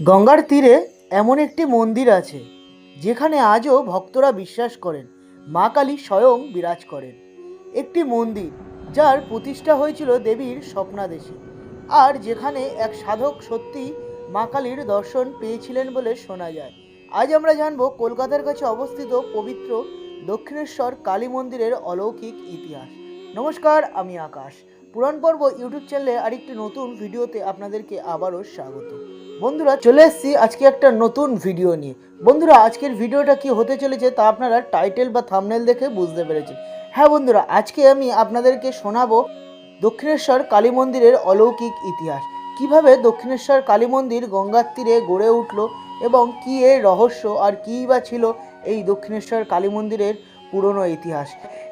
গঙ্গার তীরে এমন একটি মন্দির আছে যেখানে আজও ভক্তরা বিশ্বাস করেন মা কালী স্বয়ং বিরাজ করেন। একটি মন্দির যার প্রতিষ্ঠা হয়েছিল দেবীর স্বপ্নাদেশে, আর যেখানে এক সাধক সত্যি মা কালীর দর্শন পেয়েছিলেন বলে শোনা যায়। আজ আমরা জানব কলকাতার কাছে অবস্থিত পবিত্র দক্ষিণেশ্বর কালী মন্দিরের অলৌকিক ইতিহাস। নমস্কার, আমি আকাশ। পুরাণ পর্ব ইউটিউব চ্যানেলে আরেকটি নতুন ভিডিওতে আপনাদেরকে আবারও স্বাগত। বন্ধুরা, চলে এসেছি আজকে একটা নতুন ভিডিও নিয়ে। বন্ধুরা, আজকের ভিডিওটা কি হতে চলেছে তা আপনারা টাইটেল বা থাম্বনেল দেখে বুঝতে পেরেছেন। হ্যাঁ বন্ধুরা, আজকে আমি আপনাদেরকে শোনাবো দক্ষিণেশ্বর কালী মন্দিরের অলৌকিক ইতিহাস। কিভাবে দক্ষিণেশ্বর কালী মন্দির গঙ্গার তীরে গড়ে উঠল এবং কী এর রহস্য আর কী বা ছিল এই দক্ষিণেশ্বর কালী মন্দিরের পুরনো ইতিহাস,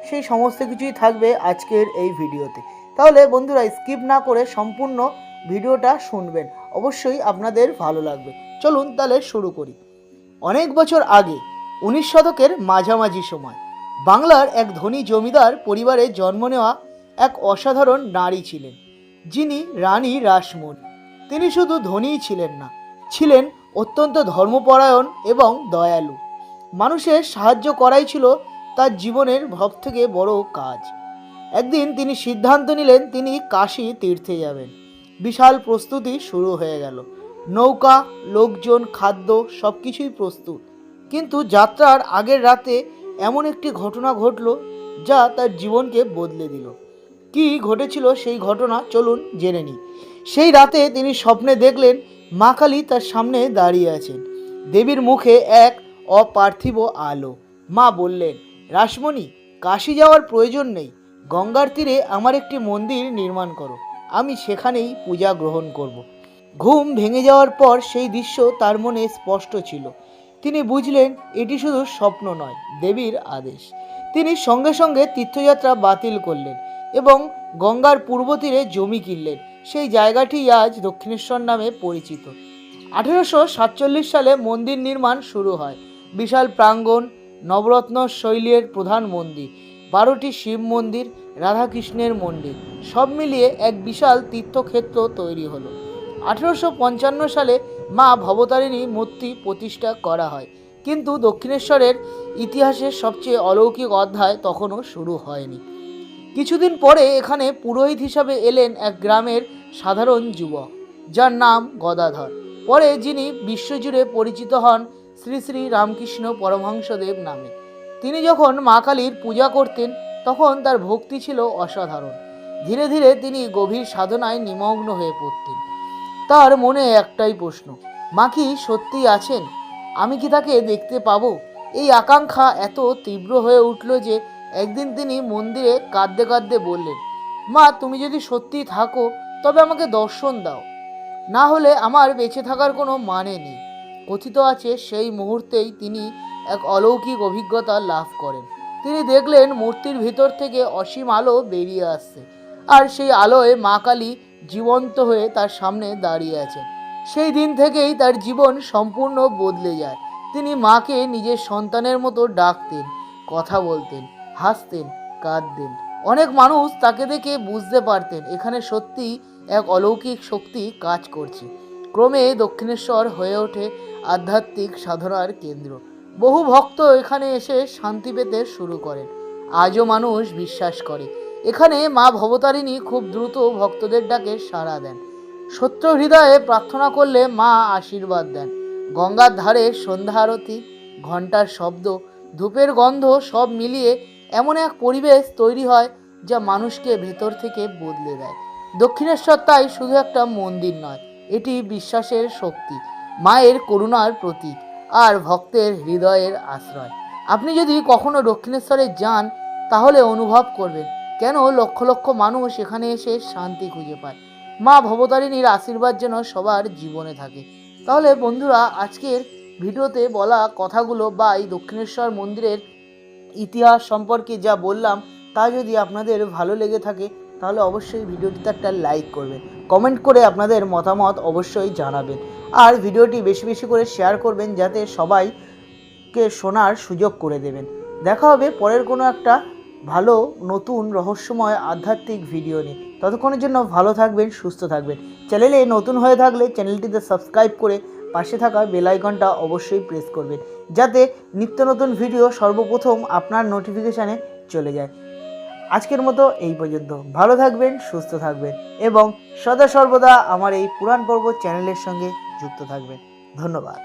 সেই সমস্ত কিছুই থাকবে আজকের এই ভিডিওতে। তাহলে বন্ধুরা, স্কিপ না করে সম্পূর্ণ ভিডিওটা শুনবেন, অবশ্যই আপনাদের ভালো লাগবে। চলুন তাহলে শুরু করি। অনেক বছর আগে 19 শতকের মাঝামাঝি সময় বাংলার এক ধনী জমিদার পরিবারে জন্ম নেওয়া এক অসাধারণ নারী ছিলেন, যিনি রানী রাসমণি। তিনি শুধু ধনীই ছিলেন না, ছিলেন অত্যন্ত ধর্মপরায়ণ এবং দয়ালু। মানুষের সাহায্য করাই ছিল তার জীবনের সবথেকে বড় কাজ। একদিন তিনি সিদ্ধান্ত নিলেন তিনি কাশী তীর্থে যাবেন। বিশাল প্রস্তুতি শুরু হয়ে গেল। নৌকা, লোকজন, খাদ্য সব কিছুই প্রস্তুত। কিন্তু যাত্রার আগের রাতে এমন একটি ঘটনা ঘটল যা তার জীবনকে বদলে দিল। কি ঘটেছিল সেই ঘটনা চলুন জেনে নিই। সেই রাতে তিনি স্বপ্নে দেখলেন মা কালী তার সামনে দাঁড়িয়ে আছেন। দেবীর মুখে এক অপার্থিব আলো। মা বললেন, রাসমণি, কাশী যাওয়ার প্রয়োজন নেই। গঙ্গার তীরে আমার একটি মন্দির নির্মাণ করো, আমি সেখানেই পূজা গ্রহণ করব। ঘুম ভেঙে যাওয়ার পর সেই দৃশ্য তার মনে স্পষ্ট ছিল। তিনি বুঝলেন এটি শুধু স্বপ্ন নয়, দেবীর আদেশ। তিনি সঙ্গে সঙ্গে তীর্থযাত্রা বাতিল করলেন এবং গঙ্গার পূর্ব তীরে জমি কিনলেন। সেই জায়গাটি আজ দক্ষিণেশ্বর নামে পরিচিত। 1847 সালে মন্দির নির্মাণ শুরু হয়। বিশাল প্রাঙ্গণ, নবরত্ন শৈলীর প্রধান মন্দির, 12টি শিব মন্দির, রাধাকৃষ্ণের মন্দির, সব মিলিয়ে এক বিশাল তীর্থক্ষেত্র তৈরি হলো। 1855 সালে মা ভবতারিণী মূর্তি প্রতিষ্ঠা করা হয়। কিন্তু দক্ষিণেশ্বরের ইতিহাসের সবচেয়ে অলৌকিক অধ্যায় তখনও শুরু হয়নি। কিছুদিন পরে এখানে পুরোহিত হিসাবে এলেন এক গ্রামের সাধারণ যুবক, যার নাম গদাধর। পরে যিনি বিশ্বজুড়ে পরিচিত হন শ্রী শ্রী রামকৃষ্ণ পরমহংসদেব নামে। তিনি যখন মা কালীর পূজা করতেন তখন তার ভক্তি ছিল অসাধারণ। ধীরে ধীরে তিনি গভীর সাধনায় নিমগ্ন হয়ে পড়তেন। তার মনে একটাই প্রশ্ন, মা কি সত্যিই আছেন? আমি কি তাকে দেখতে পাবো? এই আকাঙ্ক্ষা এত তীব্র হয়ে উঠল যে একদিন তিনি মন্দিরে কাঁদতে কাঁদতে বললেন, মা, তুমি যদি সত্যিই থাকো তবে আমাকে দর্শন দাও, না হলে আমার বেঁচে থাকার কোনো মানে নেই। কথিত আছে সেই মুহূর্তেই তিনি এক অলৌকিক অভিজ্ঞতা লাভ করেন। তিনি দেখলেন মূর্তির ভিতর থেকে অসীম আলো বেরিয়ে আসছে, আর সেই আলোয় মা কালী জীবন্ত হয়ে তার সামনে দাঁড়িয়ে আছেন। সেই দিন থেকেই তার জীবন সম্পূর্ণ বদলে যায়। তিনি মাকে নিজের সন্তানের মতো ডাকতেন, কথা বলতেন, হাসতেন, কাঁদতেন। অনেক মানুষ তাকে দেখে বুঝতে পারতেন এখানে সত্যি এক অলৌকিক শক্তি কাজ করছে। ক্রমে দক্ষিণেশ্বর হয়ে ওঠে আধ্যাত্মিক সাধনার কেন্দ্র। বহু ভক্ত এখানে এসে শান্তি পেতে শুরু করেন। আজও মানুষ বিশ্বাস করে এখানে মা ভবতারিণী খুব দ্রুত ভক্তদের ডাকে সাড়া দেন। সত্য হৃদয়ে প্রার্থনা করলে মা আশীর্বাদ দেন। গঙ্গার ধারে সন্ধ্যা আরতি, ঘণ্টার শব্দ, ধূপের গন্ধ সব মিলিয়ে এমন এক পরিবেশ তৈরি হয় যা মানুষকে ভেতর থেকে বদলে দেয়। দক্ষিণেশ্বর তাই শুধু একটা মন্দির নয়, এটি বিশ্বাসের শক্তি, মায়ের করুণার প্রতীক আর ভক্তের হৃদয়ের আশ্রয়। আপনি যদি কখনো দক্ষিণেশ্বরে যান তাহলে অনুভব করবেন কেন লক্ষ লক্ষ মানুষ এখানে এসে শান্তি খুঁজে পায়। মা ভবতারিণীর আশীর্বাদ যেন সবার জীবনে থাকে। তাহলে বন্ধুরা, আজকের ভিডিওতে বলা কথাগুলো বা এই দক্ষিণেশ্বর মন্দিরের ইতিহাস সম্পর্কে যা বললাম তা যদি আপনাদের ভালো লেগে থাকে তাহলে অবশ্যই ভিডিওটিতে একটা লাইক করবেন, কমেন্ট করে আপনাদের মতামত অবশ্যই জানাবেন, আর ভিডিওটি বেশি বেশি করে শেয়ার করবেন যাতে সবাইকে শোনার সুযোগ করে দেবেন। দেখা হবে পরের কোনো একটা ভালো নতুন রহস্যময় আধ্যাত্মিক ভিডিও নিয়ে। ততক্ষণের জন্য ভালো থাকবেন, সুস্থ থাকবেন। চ্যানেলে নতুন হয়ে থাকলে চ্যানেলটিতে সাবস্ক্রাইব করে পাশে থাকা বেল আইকনটা অবশ্যই প্রেস করবেন, যাতে নিত্য নতুন ভিডিও সর্বপ্রথম আপনার নোটিফিকেশানে চলে যায়। আজকের মতো এই পর্যন্ত। ভালো থাকবেন, সুস্থ থাকবেন এবং সদা সর্বদা আমার এই পুরাণ পর্ব চ্যানেলের সঙ্গে যুক্ত থাকবেন। ধন্যবাদ।